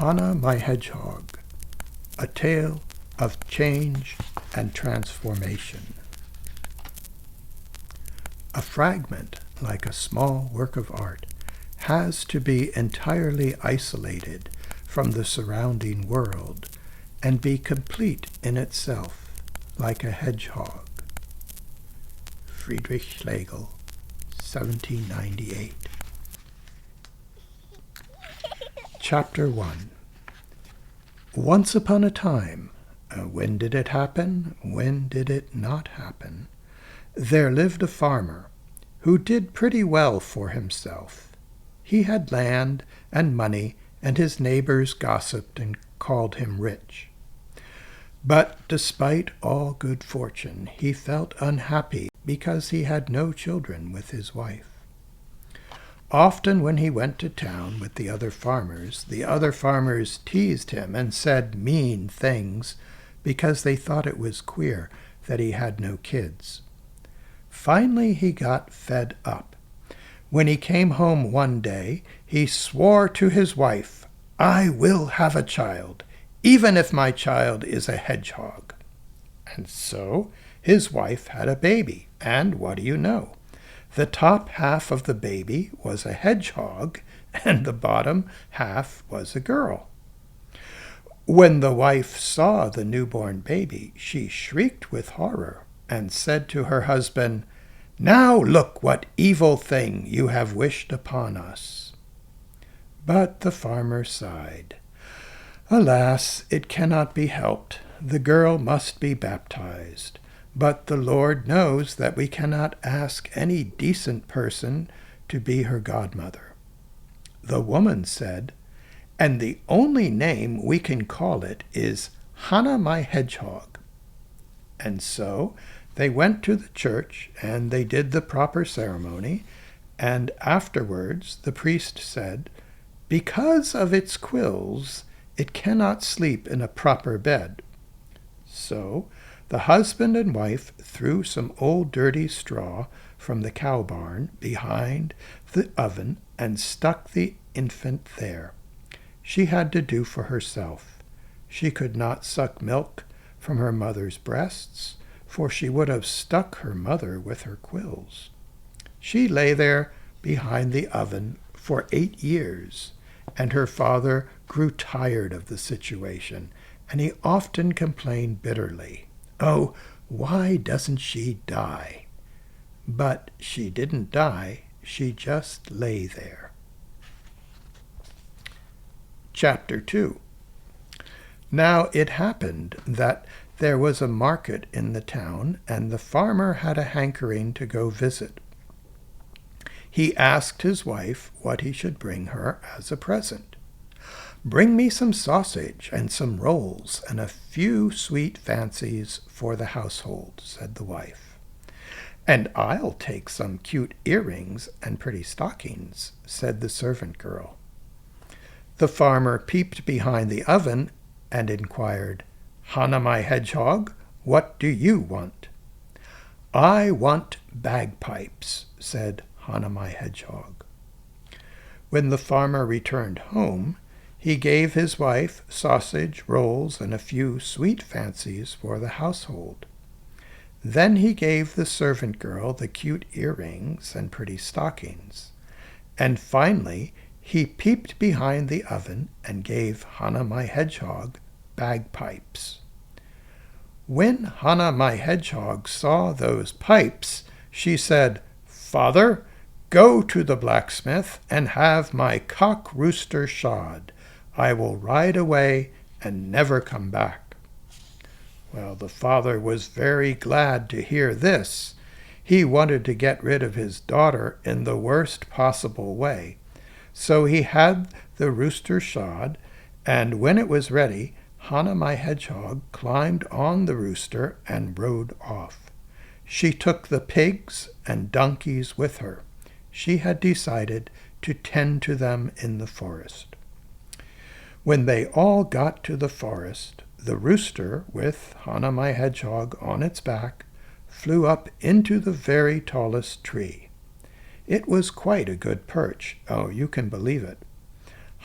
Hannah-My-Hedgehog, a tale of change and transformation. A fragment, like a small work of art, has to be entirely isolated from the surrounding world and be complete in itself, like a hedgehog. Friedrich Schlegel, 1798. Chapter 1. Once upon a time, when did it happen? When did it not happen? There lived a farmer who did pretty well for himself. He had land and money, and his neighbors gossiped and called him rich. But despite all good fortune, he felt unhappy because he had no children with his wife. Often when he went to town with the other farmers teased him and said mean things because they thought it was queer that he had no kids. Finally he got fed up. When he came home one day, he swore to his wife, "I will have a child, even if my child is a hedgehog." And so his wife had a baby, and what do you know? The top half of the baby was a hedgehog, and the bottom half was a girl. When the wife saw the newborn baby, she shrieked with horror and said to her husband, "Now look what evil thing you have wished upon us." But the farmer sighed. "Alas, it cannot be helped. The girl must be baptized. But the Lord knows that we cannot ask any decent person to be her godmother." The woman said, "And the only name we can call it is Hannah-My-Hedgehog." And so they went to the church, and they did the proper ceremony, and afterwards the priest said, "Because of its quills, it cannot sleep in a proper bed." So the husband and wife threw some old dirty straw from the cow barn behind the oven and stuck the infant there. She had to do for herself. She could not suck milk from her mother's breasts, for she would have stuck her mother with her quills. She lay there behind the oven for 8 years, and her father grew tired of the situation, and he often complained bitterly, "Oh, why doesn't she die?" But she didn't die, she just lay there. Chapter 2. Now it happened that there was a market in the town, and the farmer had a hankering to go visit. He asked his wife what he should bring her as a present. "Bring me some sausage and some rolls and a few sweet fancies for the household," said the wife. "And I'll take some cute earrings and pretty stockings," said the servant girl. The farmer peeped behind the oven and inquired, "Hannah-My-Hedgehog, what do you want?" "I want bagpipes," said Hannah-My-Hedgehog. When the farmer returned home, he gave his wife sausage, rolls, and a few sweet fancies for the household. Then he gave the servant girl the cute earrings and pretty stockings. And finally he peeped behind the oven and gave Hannah-My-Hedgehog bagpipes. When Hannah-My-Hedgehog saw those pipes, she said, "Father, go to the blacksmith and have my cock-rooster shod. I will ride away and never come back." Well, the father was very glad to hear this. He wanted to get rid of his daughter in the worst possible way. So he had the rooster shod, and when it was ready, Hannah-My-Hedgehog climbed on the rooster and rode off. She took the pigs and donkeys with her. She had decided to tend to them in the forest. When they all got to the forest, the rooster, with Hannah-My-Hedgehog on its back, flew up into the very tallest tree. It was quite a good perch. Oh, you can believe it.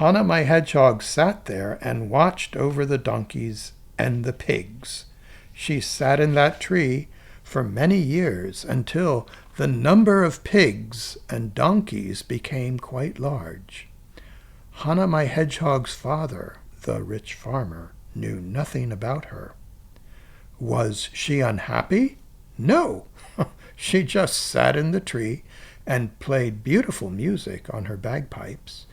Hannah-My-Hedgehog sat there and watched over the donkeys and the pigs. She sat in that tree for many years until the number of pigs and donkeys became quite large. Hannah-My-Hedgehog's father, the rich farmer, knew nothing about her. Was she unhappy? No, she just sat in the tree and played beautiful music on her bagpipes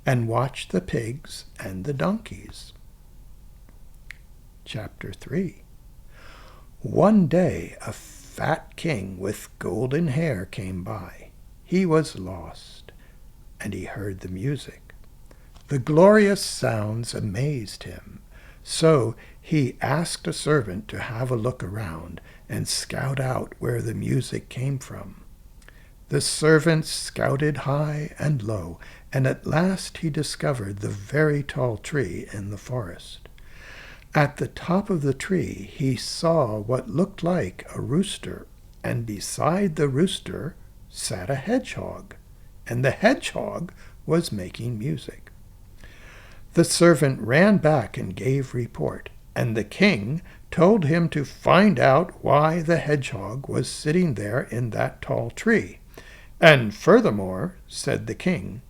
and watched the pigs and the donkeys. Chapter 3. One day a fat king with golden hair came by. He was lost, and he heard the music. The glorious sounds amazed him, so he asked a servant to have a look around and scout out where the music came from. The servant scouted high and low, and at last he discovered the very tall tree in the forest. At the top of the tree he saw what looked like a rooster, and beside the rooster sat a hedgehog, and the hedgehog was making music. The servant ran back and gave report, and the king told him to find out why the hedgehog was sitting there in that tall tree. And furthermore, said the king,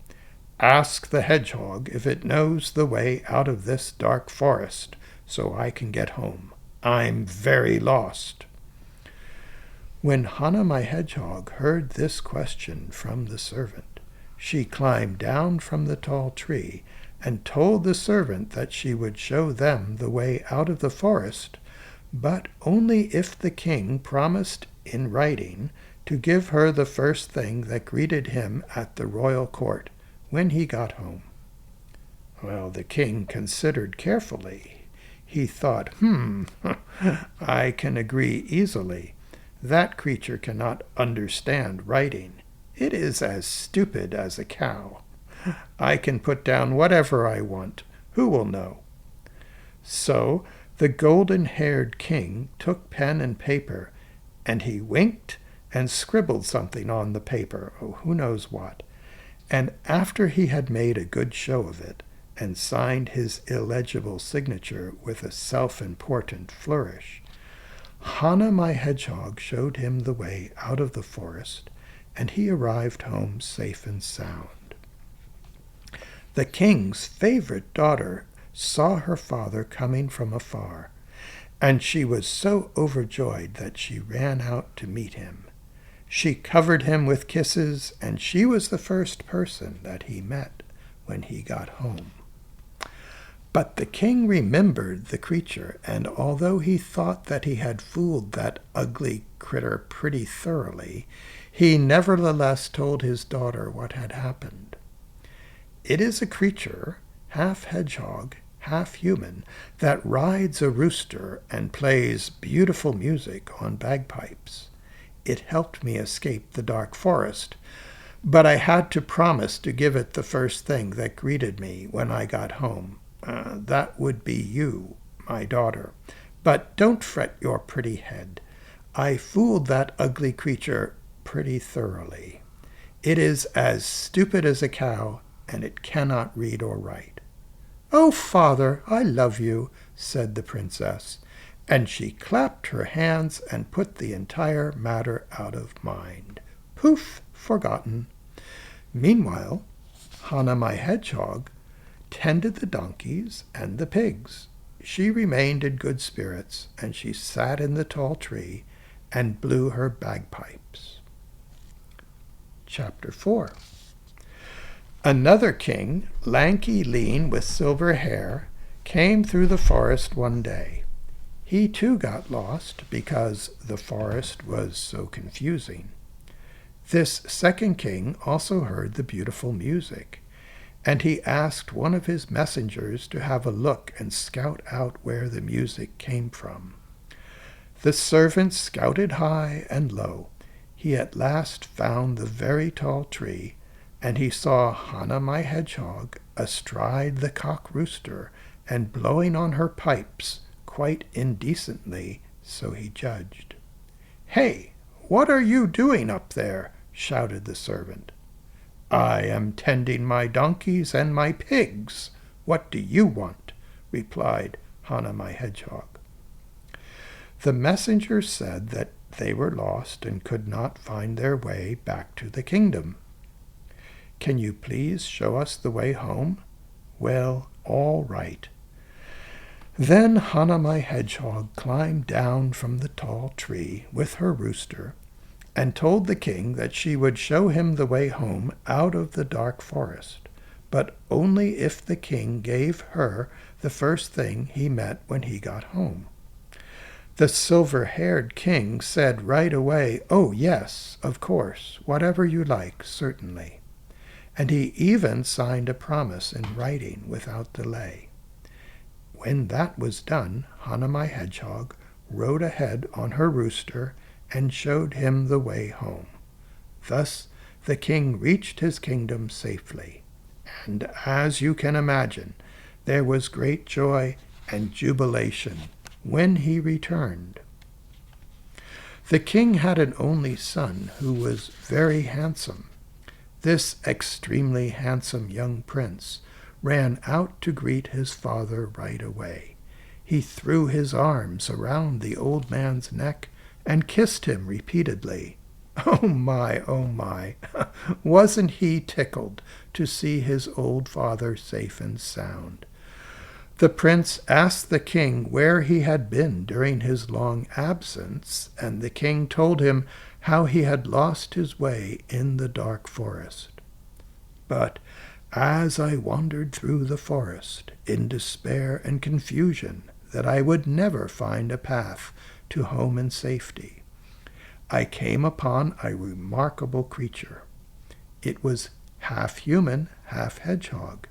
ask the hedgehog if it knows the way out of this dark forest, so I can get home. I'm very lost. When Hannah-My-Hedgehog heard this question from the servant, she climbed down from the tall tree and told the servant that she would show them the way out of the forest, but only if the king promised in writing to give her the first thing that greeted him at the royal court when he got home. Well, the king considered carefully. He thought, I can agree easily. That creature cannot understand writing. It is as stupid as a cow. I can put down whatever I want. Who will know? So the golden-haired king took pen and paper, and he winked and scribbled something on the paper, who knows what. And after he had made a good show of it, and signed his illegible signature with a self-important flourish, Hannah-My-Hedgehog showed him the way out of the forest, and he arrived home safe and sound. The king's favorite daughter saw her father coming from afar, and she was so overjoyed that she ran out to meet him. She covered him with kisses, and she was the first person that he met when he got home. But the king remembered the creature, and although he thought that he had fooled that ugly critter pretty thoroughly, he nevertheless told his daughter what had happened. It is a creature, half hedgehog, half human, that rides a rooster and plays beautiful music on bagpipes. It helped me escape the dark forest, but I had to promise to give it the first thing that greeted me when I got home. That would be you, my daughter. But don't fret your pretty head. I fooled that ugly creature pretty thoroughly. It is as stupid as a cow, and it cannot read or write. Oh, father, I love you, said the princess, and she clapped her hands and put the entire matter out of mind. Poof, forgotten. Meanwhile, Hannah-My-Hedgehog tended the donkeys and the pigs. She remained in good spirits, and she sat in the tall tree and blew her bagpipes. Chapter 4. Another king, lanky, lean, with silver hair, came through the forest one day. He too got lost because the forest was so confusing. This second king also heard the beautiful music, and he asked one of his messengers to have a look and scout out where the music came from. The servant scouted high and low. He at last found the very tall tree, and he saw Hannah-My-Hedgehog astride the cock rooster and blowing on her pipes quite indecently, so he judged. "Hey, what are you doing up there?" shouted the servant. I am tending my donkeys and my pigs. What do you want? Replied Hannah-My-Hedgehog. The messenger said that they were lost and could not find their way back to the kingdom. Can you please show us the way home? Well, all right. Then Hannah-My-Hedgehog climbed down from the tall tree with her rooster and told the king that she would show him the way home out of the dark forest, but only if the king gave her the first thing he met when he got home. The silver-haired king said right away, "Oh, yes, of course, whatever you like, certainly." And he even signed a promise in writing without delay. When that was done, Hannah-My-Hedgehog rode ahead on her rooster and showed him the way home. Thus the king reached his kingdom safely, and as you can imagine, there was great joy and jubilation when he returned. The king had an only son who was very handsome. This extremely handsome young prince ran out to greet his father right away. He threw his arms around the old man's neck and kissed him repeatedly. Oh my, wasn't he tickled to see his old father safe and sound? The prince asked the king where he had been during his long absence, and the king told him how he had lost his way in the dark forest. But as I wandered through the forest in despair and confusion that I would never find a path to home and safety, I came upon a remarkable creature. It was half human, half hedgehog.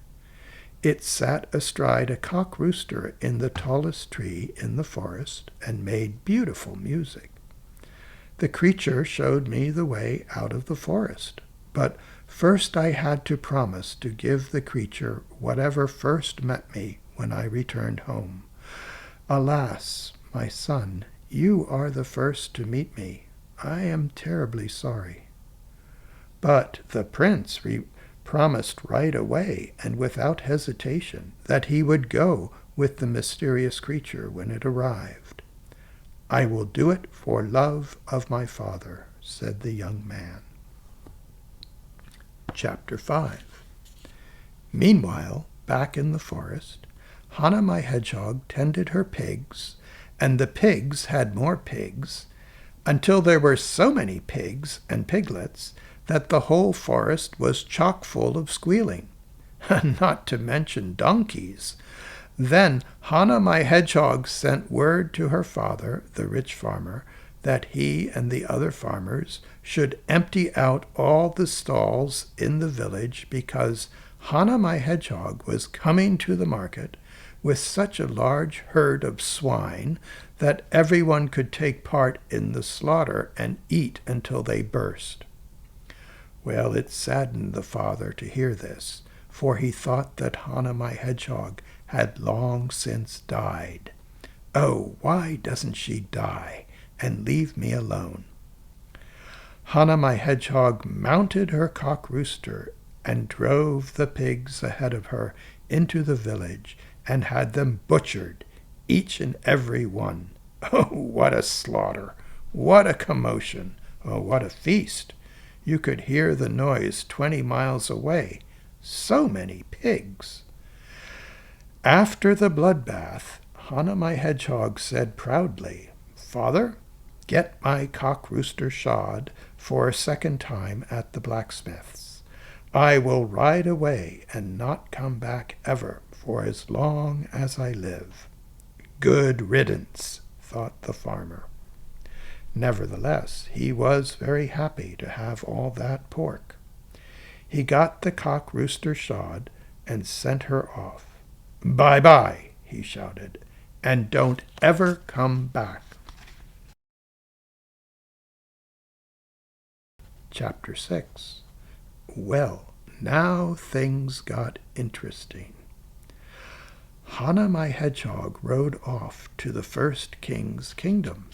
It sat astride a cock rooster in the tallest tree in the forest and made beautiful music. The creature showed me the way out of the forest, but first I had to promise to give the creature whatever first met me when I returned home. Alas, my son, you are the first to meet me. I am terribly sorry. But the prince promised right away and without hesitation that he would go with the mysterious creature when it arrived. I will do it for love of my father, said the young man. Chapter 5. Meanwhile, back in the forest, Hannah-My-Hedgehog tended her pigs, and the pigs had more pigs, until there were so many pigs and piglets that the whole forest was chock full of squealing, not to mention donkeys. Then Hannah-My-Hedgehog sent word to her father, the rich farmer, that he and the other farmers should empty out all the stalls in the village because Hannah-My-Hedgehog was coming to the market with such a large herd of swine that everyone could take part in the slaughter and eat until they burst. Well, it saddened the father to hear this, for he thought that Hannah-My-Hedgehog had long since died. Oh, why doesn't she die and leave me alone? Hannah-My-Hedgehog mounted her cock rooster and drove the pigs ahead of her into the village and had them butchered, each and every one. Oh, what a slaughter! What a commotion! Oh, what a feast! You could hear the noise 20 miles away. So many pigs! After the bloodbath, Hannah-My-Hedgehog said proudly, "Father, get my cock rooster shod for a second time at the blacksmith's. I will ride away and not come back ever for as long as I live." Good riddance, thought the farmer. Nevertheless, he was very happy to have all that pork. He got the cock rooster shod and sent her off. "Bye-bye," he shouted, "and don't ever come back." Chapter 6. Well, now things got interesting. Hannah-My-Hedgehog rode off to the first king's kingdom.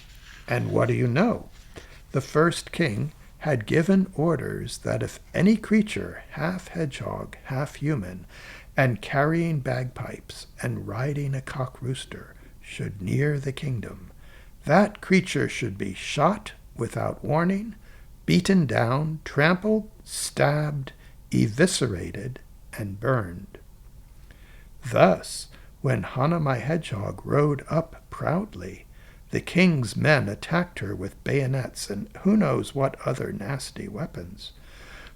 And what do you know? The first king had given orders that if any creature, half hedgehog, half human, and carrying bagpipes and riding a cock rooster, should near the kingdom, that creature should be shot without warning, beaten down, trampled, stabbed, eviscerated, and burned. Thus, when Hannah-My-Hedgehog rode up proudly, the king's men attacked her with bayonets and who knows what other nasty weapons.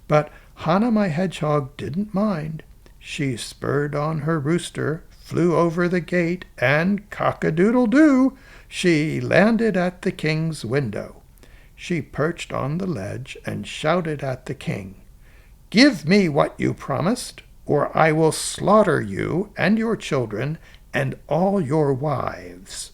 But Hannah-My-Hedgehog didn't mind. She spurred on her rooster, flew over the gate, and cock-a-doodle-doo, she landed at the king's window. She perched on the ledge and shouted at the king, "Give me what you promised, or I will slaughter you and your children and all your wives."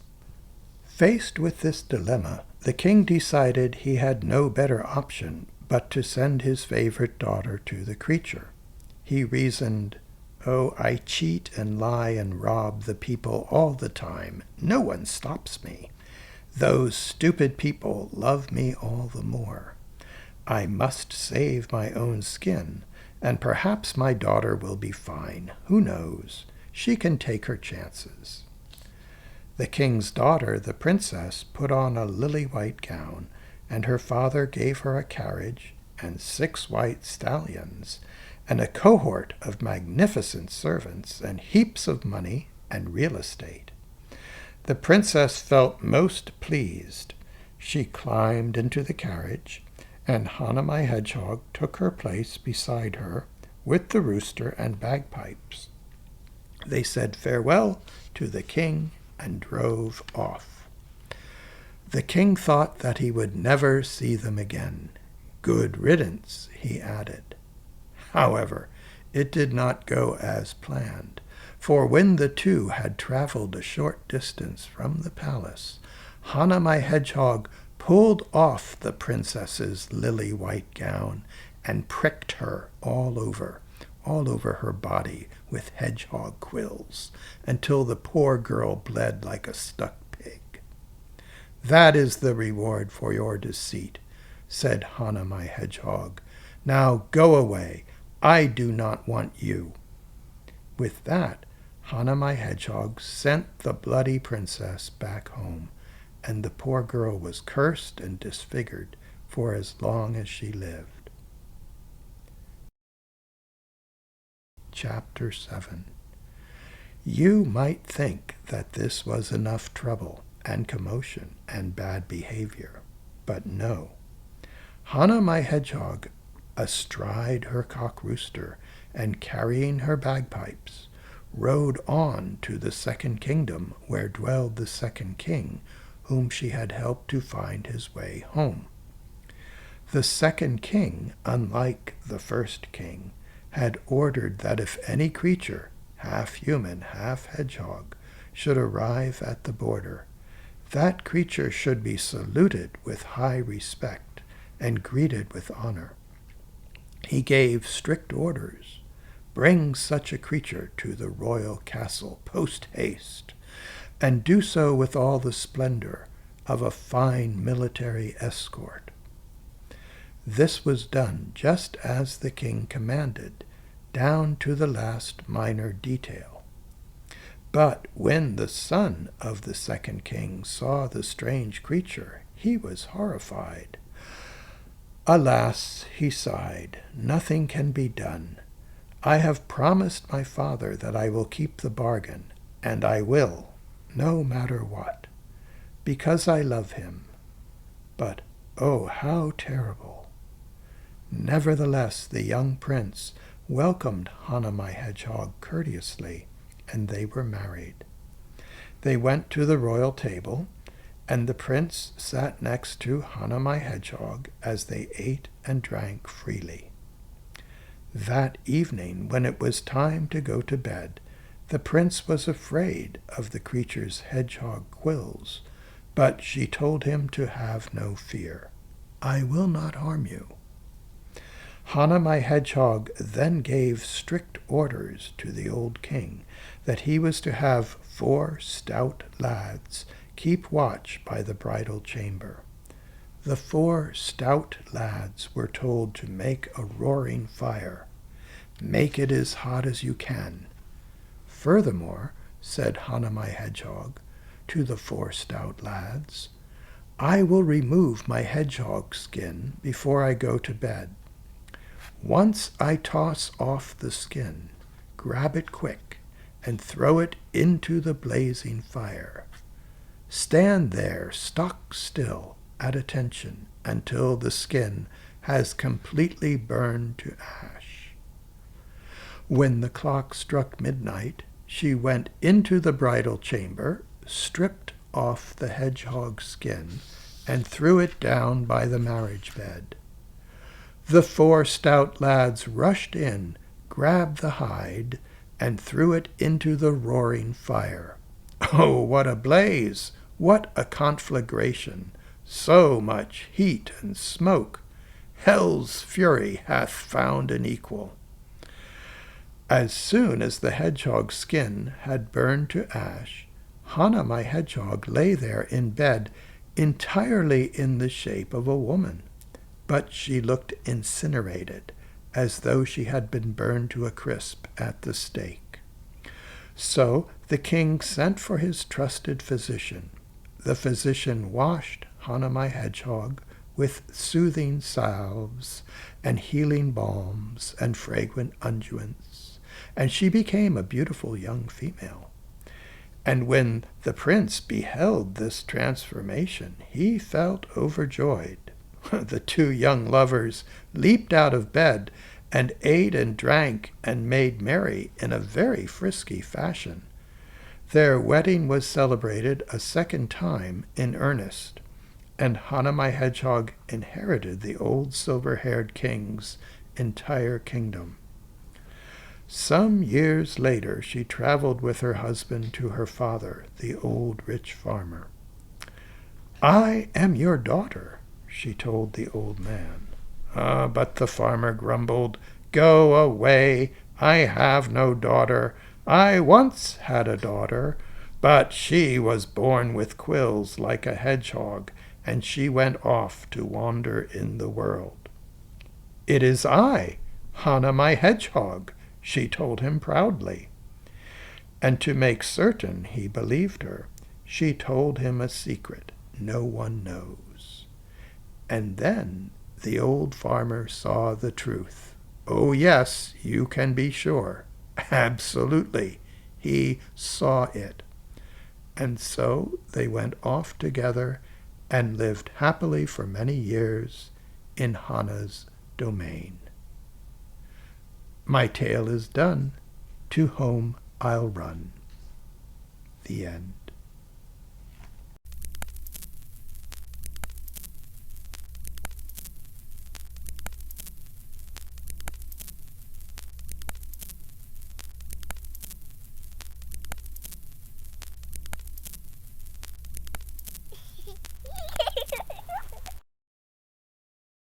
Faced with this dilemma, the king decided he had no better option but to send his favorite daughter to the creature. He reasoned, "Oh, I cheat and lie and rob the people all the time. No one stops me. Those stupid people love me all the more. I must save my own skin, and perhaps my daughter will be fine. Who knows? She can take her chances." The king's daughter, the princess, put on a lily-white gown, and her father gave her a carriage and 6 white stallions, and a cohort of magnificent servants, and heaps of money and real estate. The princess felt most pleased. She climbed into the carriage, and Hannah-My-Hedgehog took her place beside her with the rooster and bagpipes. They said farewell to the king and drove off. The king thought that he would never see them again. "Good riddance," he added. However, it did not go as planned, for when the two had traveled a short distance from the palace, Hannah-My-Hedgehog pulled off the princess's lily-white gown and pricked her all over her body with hedgehog quills, until the poor girl bled like a stuck pig. "That is the reward for your deceit," said Hannah-My-Hedgehog. "Now go away. I do not want you." With that, Hannah-My-Hedgehog sent the bloody princess back home, and the poor girl was cursed and disfigured for as long as she lived. Chapter 7. You might think that this was enough trouble and commotion and bad behavior, but no. Hannah-My-Hedgehog, astride her cock rooster and carrying her bagpipes, rode on to the second kingdom where dwelled the second king, whom she had helped to find his way home. The second king, unlike the first king, had ordered that if any creature, half human, half hedgehog, should arrive at the border, that creature should be saluted with high respect and greeted with honor. He gave strict orders: "Bring such a creature to the royal castle post-haste, and do so with all the splendor of a fine military escort." This was done just as the king commanded, down to the last minor detail. But when the son of the second king saw the strange creature, he was horrified. "Alas," he sighed, "nothing can be done. I have promised my father that I will keep the bargain, and I will, no matter what, because I love him. But, oh, how terrible!" Nevertheless, the young prince welcomed Hannah-My-Hedgehog courteously, and they were married. They went to the royal table, and the prince sat next to Hannah-My-Hedgehog as they ate and drank freely. That evening, when it was time to go to bed, the prince was afraid of the creature's hedgehog quills, but she told him to have no fear. "I will not harm you." Hannah-My-Hedgehog then gave strict orders to the old king that he was to have 4 stout lads keep watch by the bridal chamber. The 4 stout lads were told to make a roaring fire. Make it as hot as you can. Furthermore, said Hannah-My-Hedgehog to the 4 stout lads, I will remove my hedgehog skin before I go to bed. Once I toss off the skin, grab it quick and throw it into the blazing fire. Stand there stock still at attention until the skin has completely burned to ash. When the clock struck midnight, she went into the bridal chamber, stripped off the hedgehog skin, and threw it down by the marriage bed. The 4 stout lads rushed in, grabbed the hide, and threw it into the roaring fire. Oh, what a blaze! What a conflagration! So much heat and smoke! Hell's fury hath found an equal. As soon as the hedgehog skin had burned to ash, Hannah-My-Hedgehog lay there in bed, entirely in the shape of a woman, but she looked incinerated, as though she had been burned to a crisp at the stake. So the king sent for his trusted physician. The physician washed Hannah-My-Hedgehog with soothing salves and healing balms and fragrant unguents, and she became a beautiful young female. And when the prince beheld this transformation, he felt overjoyed. The 2 young lovers leaped out of bed and ate and drank and made merry in a very frisky fashion. Their wedding was celebrated a second time in earnest, and Hannah-My-Hedgehog inherited the old silver-haired king's entire kingdom. Some years later she traveled with her husband to her father, the old rich farmer. I am your daughter, she told the old man. But the farmer grumbled, Go away, I have no daughter. I once had a daughter, but she was born with quills like a hedgehog, and she went off to wander in the world. It is I, Hannah-My-Hedgehog, she told him proudly. And to make certain he believed her, she told him a secret no one knows. And then the old farmer saw the truth. Oh yes, you can be sure. Absolutely, he saw it. And so they went off together and lived happily for many years in Hannah's domain. My tale is done. To home I'll run. The end.